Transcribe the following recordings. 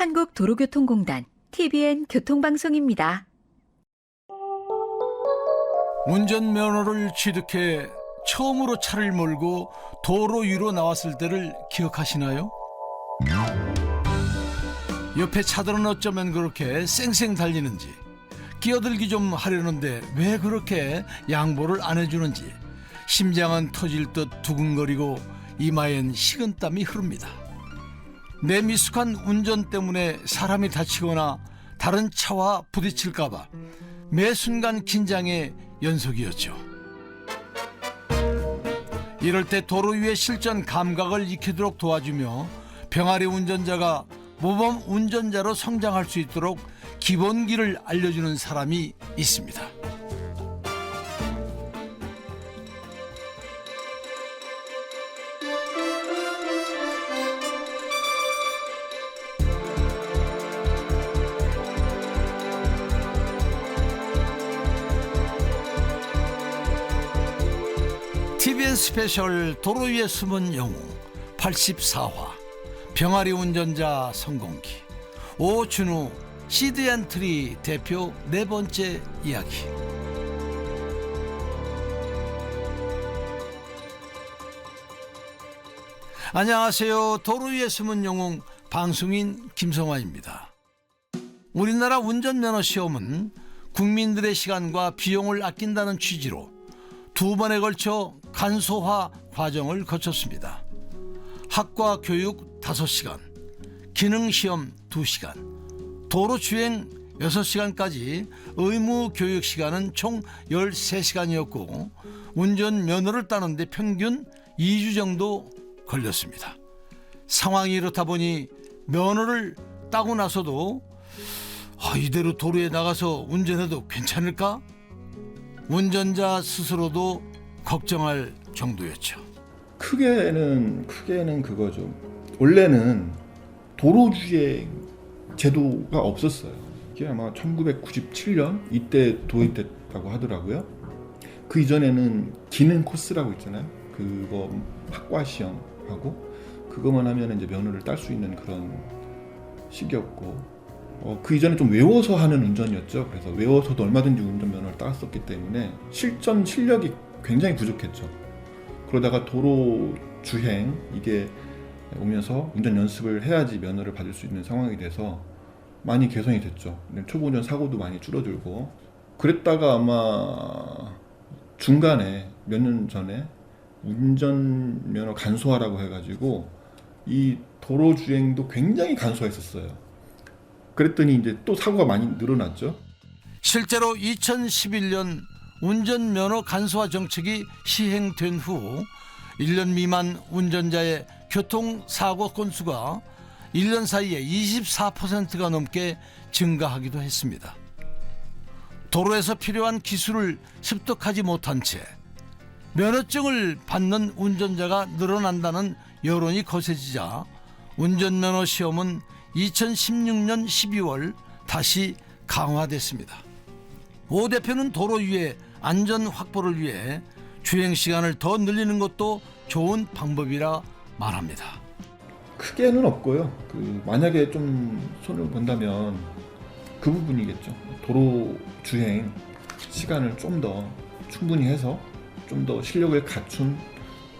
한국도로교통공단 TBN 교통방송입니다. 운전면허를 취득해 처음으로 차를 몰고 도로 위로 나왔을 때를 기억하시나요? 옆에 차들은 어쩌면 그렇게 쌩쌩 달리는지, 끼어들기 좀 하려는데 왜 그렇게 양보를 안 해주는지 심장은 터질 듯 두근거리고 이마엔 식은땀이 흐릅니다. 내 미숙한 운전 때문에 사람이 다치거나 다른 차와 부딪힐까 봐 매 순간 긴장의 연속이었죠. 이럴 때 도로 위의 실전 감각을 익히도록 도와주며 병아리 운전자가 모범 운전자로 성장할 수 있도록 기본기를 알려주는 사람이 있습니다. TBN 스페셜 도로 위에 숨은 영웅 84화 병아리 운전자 성공기 오준우 시드엔트리 대표 네 번째 이야기. 안녕하세요. 도로 위에 숨은 영웅 방송인 김성환입니다. 우리나라 운전면허 시험은 국민들의 시간과 비용을 아낀다는 취지로 두 번에 걸쳐 간소화 과정을 거쳤습니다. 학과 교육 5시간, 기능시험 2시간, 도로주행 6시간까지 의무 교육 시간은 총 13시간이었고 운전면허를 따는데 평균 2주 정도 걸렸습니다. 상황이 이렇다 보니 면허를 따고 나서도 이대로 도로에 나가서 운전해도 괜찮을까? 운전자 스스로도 걱정할 정도였죠. 크게는 그거죠. 원래는 도로주행 제도가 없었어요. 이게 아마 1997년 이때 도입됐다고 하더라고요. 그 이전에는 기능 코스라고 있잖아요. 그거 학과 시험하고 그거만 하면 이제 면허를 딸 수 있는 그런 시기였고, 그 이전에 좀 외워서 하는 운전이었죠. 그래서 외워서도 얼마든지 운전면허를 따왔었기 때문에 실전 실력이 굉장히 부족했죠. 그러다가 도로 주행 이게 오면서 운전 연습을 해야지 면허를 받을 수 있는 상황이 돼서 많이 개선이 됐죠. 초보 운전 사고도 많이 줄어들고, 그랬다가 아마 중간에 몇 년 전에 운전면허 간소화라고 해가지고 이 도로 주행도 굉장히 간소했었어요. 그랬더니 이제 또 사고가 많이 늘어났죠. 실제로 2011년 운전면허 간소화 정책이 시행된 후 1년 미만 운전자의 교통사고 건수가 1년 사이에 24%가 넘게 증가하기도 했습니다. 도로에서 필요한 기술을 습득하지 못한 채 면허증을 받는 운전자가 늘어난다는 여론이 거세지자 운전면허 시험은 2016년 12월 다시 강화됐습니다. 오 대표는 도로 위에 안전 확보를 위해 주행시간을 더 늘리는 것도 좋은 방법이라 말합니다. 크게는 없고요. 만약에 좀 손을 본다면 그 부분이겠죠. 도로 주행 시간을 좀 더 충분히 해서 좀 더 실력을 갖춘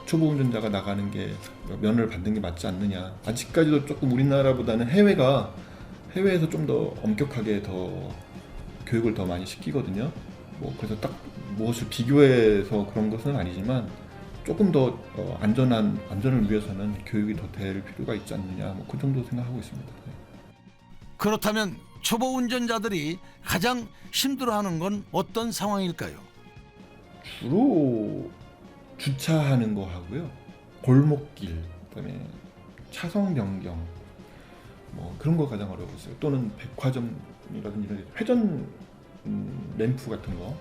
초보 운전자가 나가는 게 면허를 받는 게 맞지 않느냐. 아직까지도 조금 우리나라보다는 해외에서 좀 더 엄격하게 더 교육을 더 많이 시키거든요. 그래서 딱 무엇을 비교해서 그런 것은 아니지만 조금 더 안전을 위해서는 교육이 더 될 필요가 있지 않느냐. 그 정도 생각하고 있습니다. 그렇다면 초보 운전자들이 가장 힘들어하는 건 어떤 상황일까요? 주로 주차하는 거 하고요. 골목길, 그다음에 차선 변경, 그런 거 가장 어려웠어요. 또는 백화점이라든지 이런 회전 램프 같은 거,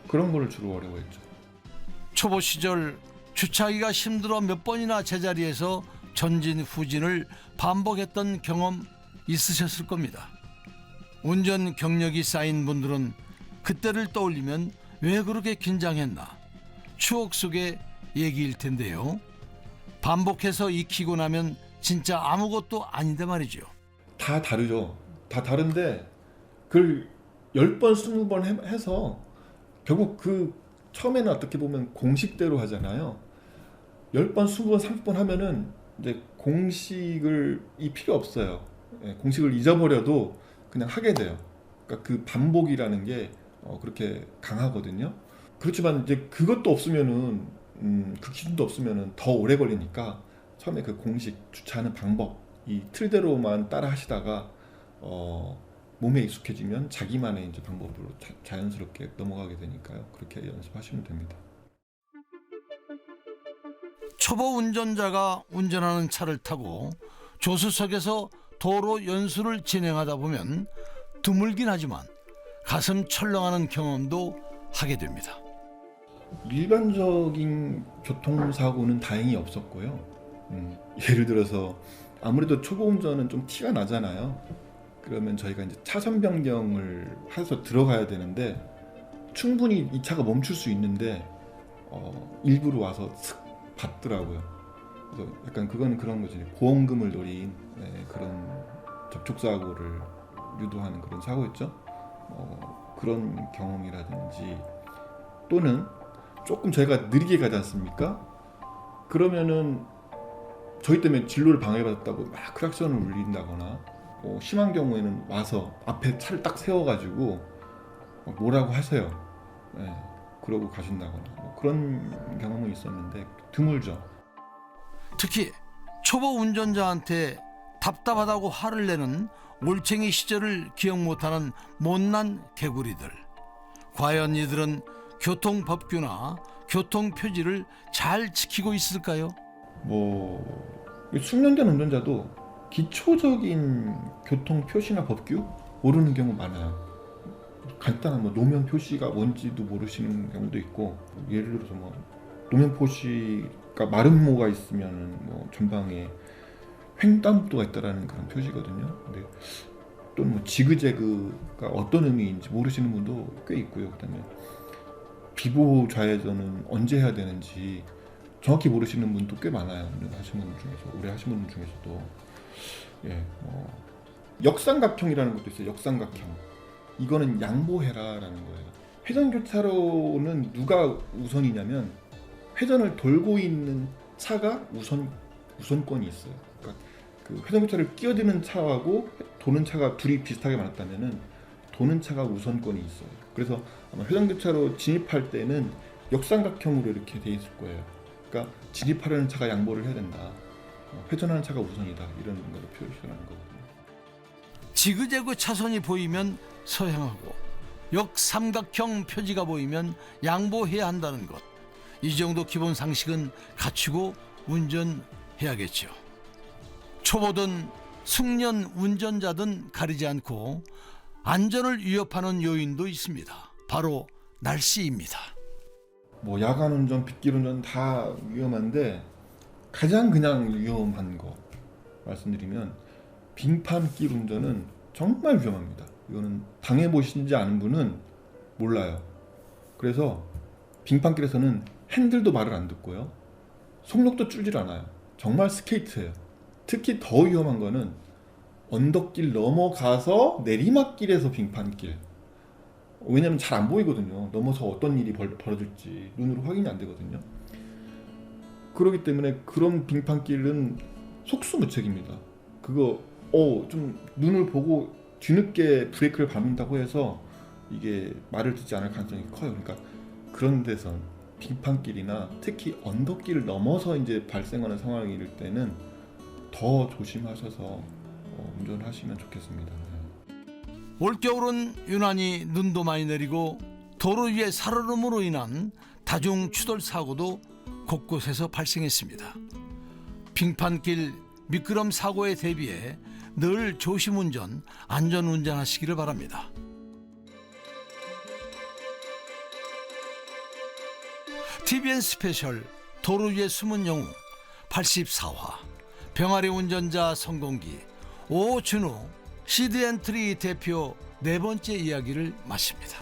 그런 거를 주로 어려워했죠. 초보 시절 주차하기가 힘들어 몇 번이나 제자리에서 전진 후진을 반복했던 경험 있으셨을 겁니다. 운전 경력이 쌓인 분들은 그때를 떠올리면 왜 그렇게 긴장했나 추억 속의 얘기일 텐데요. 반복해서 익히고 나면 진짜 아무것도 아닌데 말이죠. 다 다르죠. 다 다른데 그걸 10번, 20번 해서 결국 그 처음에는 어떻게 보면 공식대로 하잖아요. 10번, 20번, 30번 하면은 이제 공식이 필요 없어요. 예, 공식을 잊어버려도 그냥 하게 돼요. 그러니까 그 반복이라는 게 그렇게 강하거든요. 그렇지만 이제 그것도 없으면은 그 기준도 없으면은 더 오래 걸리니까 처음에 그 공식 주차하는 방법 이 틀대로만 따라 하시다가 몸에 익숙해지면 자기만의 이제 방법으로 자연스럽게 넘어가게 되니까요. 그렇게 연습하시면 됩니다. 초보 운전자가 운전하는 차를 타고 조수석에서 도로 연수를 진행하다 보면 드물긴 하지만 가슴 철렁하는 경험도 하게 됩니다. 일반적인 교통사고는 다행히 없었고요. 예를 들어서 아무래도 초보 운전은 좀 티가 나잖아요. 그러면 저희가 이제 차선 변경을 해서 들어가야 되는데 충분히 이 차가 멈출 수 있는데 일부러 와서 슥 받더라고요. 그래서 약간 그건 그런 거지. 보험금을 노린 그런 접촉사고를 유도하는 그런 사고였죠. 그런 경험이라든지 또는 조금 저희가 느리게 가지 않습니까? 그러면은 저희 때문에 진로를 방해받았다고 막 크락션을 울린다거나 심한 경우에는 와서 앞에 차를 딱 세워가지고 뭐라고 하세요. 네, 그러고 가신다거나 그런 경험은 있었는데 드물죠. 특히 초보 운전자한테 답답하다고 화를 내는 올챙이 시절을 기억 못하는 못난 개구리들. 과연 이들은 교통법규나 교통표지를 잘 지키고 있을까요? 숙련된 운전자도 기초적인 교통표시나 법규 모르는 경우 많아요. 간단한 노면 표시가 뭔지도 모르시는 경우도 있고, 예를 들어서 노면 표시가 마름모가 있으면 전방에 횡단보도가 있다라는 그런 표시거든요. 근데 또는 지그재그가 어떤 의미인지 모르시는 분도 꽤 있고요. 그다음에 비보 좌회전은 언제 해야 되는지 정확히 모르시는 분도 꽤 많아요. 운전하시는 분 중에서, 오래 하시는 분 중에서도. 역삼각형이라는 것도 있어요. 역삼각형. 이거는 양보해라라는 거예요. 회전교차로는 누가 우선이냐면 회전을 돌고 있는 차가 우선권이 있어요. 그러니까 그 회전교차를 끼어드는 차하고 도는 차가 둘이 비슷하게 많았다면은 도는 차가 우선권이 있어요. 그래서 아마 회전교차로 진입할 때는 역삼각형으로 이렇게 돼 있을 거예요. 그러니까 진입하려는 차가 양보를 해야 된다. 회전하는 차가 우선이다. 이런 걸로 표시하는 거거든요. 지그재그 차선이 보이면 서행하고 역삼각형 표지가 보이면 양보해야 한다는 것. 이 정도 기본 상식은 갖추고 운전해야겠죠. 초보든 숙련 운전자든 가리지 않고 안전을 위협하는 요인도 있습니다. 바로 날씨입니다. 야간 운전, 빗길 운전 다 위험한데 가장 그냥 위험한 거 말씀드리면 빙판길 운전은 정말 위험합니다. 이거는 당해보시지 않은 분은 몰라요. 그래서 빙판길에서는 핸들도 말을 안 듣고요. 속력도 줄질 않아요. 정말 스케이트예요. 특히 더 위험한 거는 언덕길 넘어가서 내리막길에서 빙판길. 왜냐면 잘 안 보이거든요. 넘어서 어떤 일이 벌어질지 눈으로 확인이 안 되거든요. 그렇기 때문에 그런 빙판길은 속수무책입니다. 그거 좀 눈을 보고 뒤늦게 브레이크를 밟는다고 해서 이게 말을 듣지 않을 가능성이 커요. 그러니까 그런 데선 빙판길이나 특히 언덕길을 넘어서 이제 발생하는 상황이 일 때는 더 조심하셔서 운전하시면 좋겠습니다. 올겨울은 유난히 눈도 많이 내리고 도로 위의 살얼음으로 인한 다중 추돌 사고도 곳곳에서 발생했습니다. 빙판길 미끄럼 사고에 대비해 늘 조심 운전, 안전 운전하시기를 바랍니다. TVN 스페셜 도로 위의 숨은 영웅 84화 병아리 운전자 성공기 오준우 시드엔트리 대표 네 번째 이야기를 마칩니다.